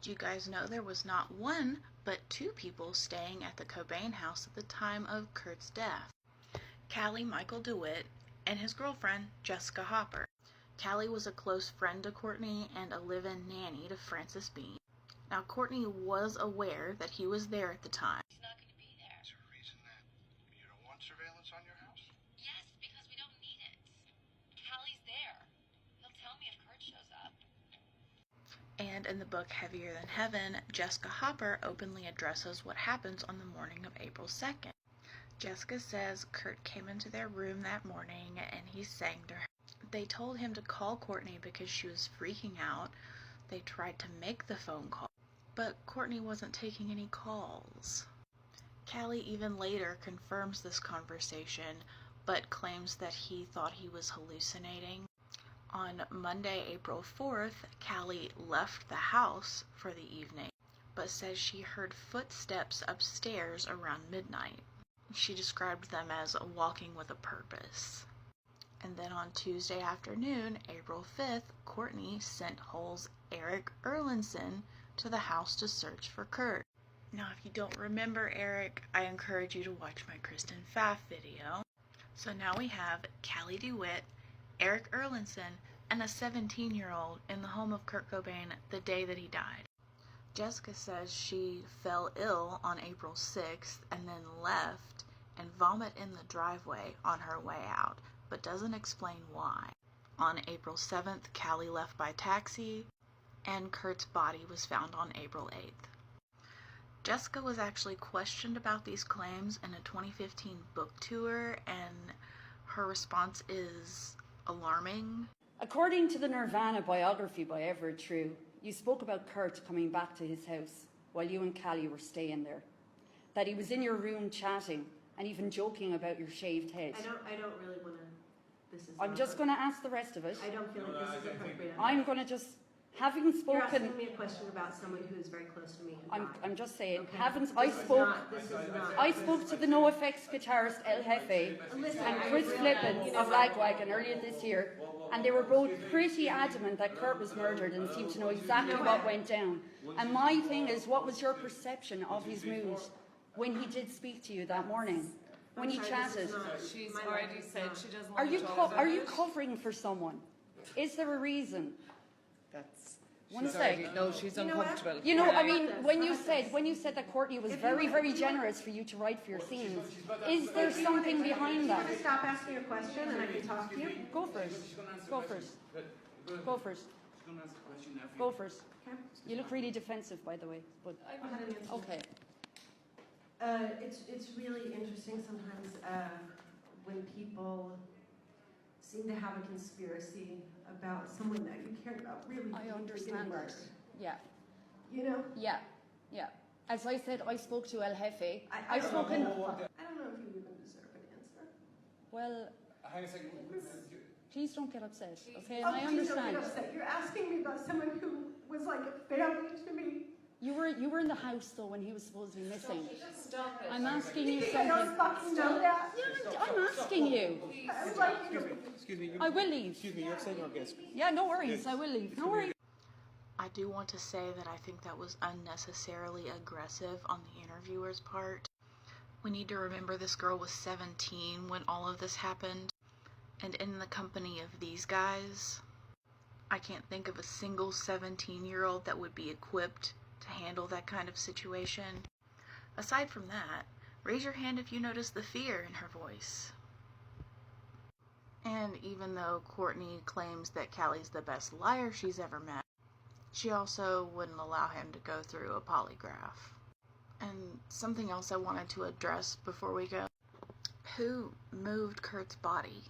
Did you guys know there was not one, but two people staying at the Cobain house at the time of Kurt's death? Cali Michael Dewitt and his girlfriend, Jessica Hopper. Cali was a close friend to Courtney and a live-in nanny to Francis Bean. Now, Courtney was aware that he was there at the time. He's not going to be there. Is there a reason that you don't want surveillance on your house? Yes, because we don't need it. Callie's there. He'll tell me if Kurt shows up. And in the book Heavier Than Heaven, Jessica Hopper openly addresses what happens on the morning of April 2nd. Jessica says Kurt came into their room that morning and he sang to her. They told him to call Courtney because she was freaking out. They tried to make the phone call, but Courtney wasn't taking any calls. Cali even later confirms this conversation, but claims that he thought he was hallucinating. On Monday, April 4th, Cali left the house for the evening, but says she heard footsteps upstairs around midnight. She described them as walking with a purpose. And then on Tuesday afternoon, April 5th, Courtney sent Hull's Eric Erlandson to the house to search for Kurt. Now, if you don't remember Eric, I encourage you to watch my Kristen Pfaff video. So now we have Cali DeWitt, Eric Erlandson, and a 17-year-old in the home of Kurt Cobain the day that he died. Jessica says she fell ill on April 6th and then left and vomited in the driveway on her way out, but doesn't explain why. On April 7th, Cali left by taxi, and Kurt's body was found on April 8th. Jessica was actually questioned about these claims in a 2015 book tour, and her response is alarming. According to the Nirvana biography by Everett True, you spoke about Kurt coming back to his house while you and Cali were staying there. That he was in your room chatting and even joking about your shaved head. I don't really want to. I'm just going to ask the rest of it. I don't feel like this is appropriate. I'm going to just, having spoken. You're asking me a question about someone who is very close to me. I'm just saying. Okay. I spoke to the NoFX guitarist El Jefe and Chris Flippin of Lagwagon earlier this year, and they were both pretty adamant that Kurt was murdered and seemed to know exactly what went down. And my thing is, what was your perception of his mood when he did speak to you that morning? When he chatted? She's already said she doesn't want to talk about Are you covering for someone? Is there a reason? That's... One sec. No, she's uncomfortable. You know, I mean, when you said that Courtney was very, very generous for you to write for your scenes, is there something behind that? Can I stop asking a question and I can talk to you? Go first. Go first. Go first. Go first. Okay. You look really defensive, by the way. But okay. It's really interesting sometimes when people seem to have a conspiracy about someone that you care about really. I understand that. Yeah. You know? Yeah. Yeah. As I said, I spoke to El Jefe. I've spoken. I don't know if you even deserve an answer. Well, Hang a second. please don't get upset, okay? And Oh, I please understand. don't get upset. You're asking me about someone who was like a family to me. You were in the house though when he was supposed to be missing. Stop it. I'm asking you I don't something. fucking know that. Yeah, I'm asking you. I would like you to. Excuse me. I will leave. Excuse me. You're saying your guest. Yeah, no worries. I will leave. No worries. I do want to say that I think that was unnecessarily aggressive on the interviewer's part. We need to remember this girl was 17 when all of this happened, and in the company of these guys, I can't think of a single 17-year-old that would be equipped to handle that kind of situation. Aside from that, raise your hand if you notice the fear in her voice. And even though Courtney claims that Cali's the best liar she's ever met, she also wouldn't allow him to go through a polygraph. And something else I wanted to address before we go. Who moved Kurt's body?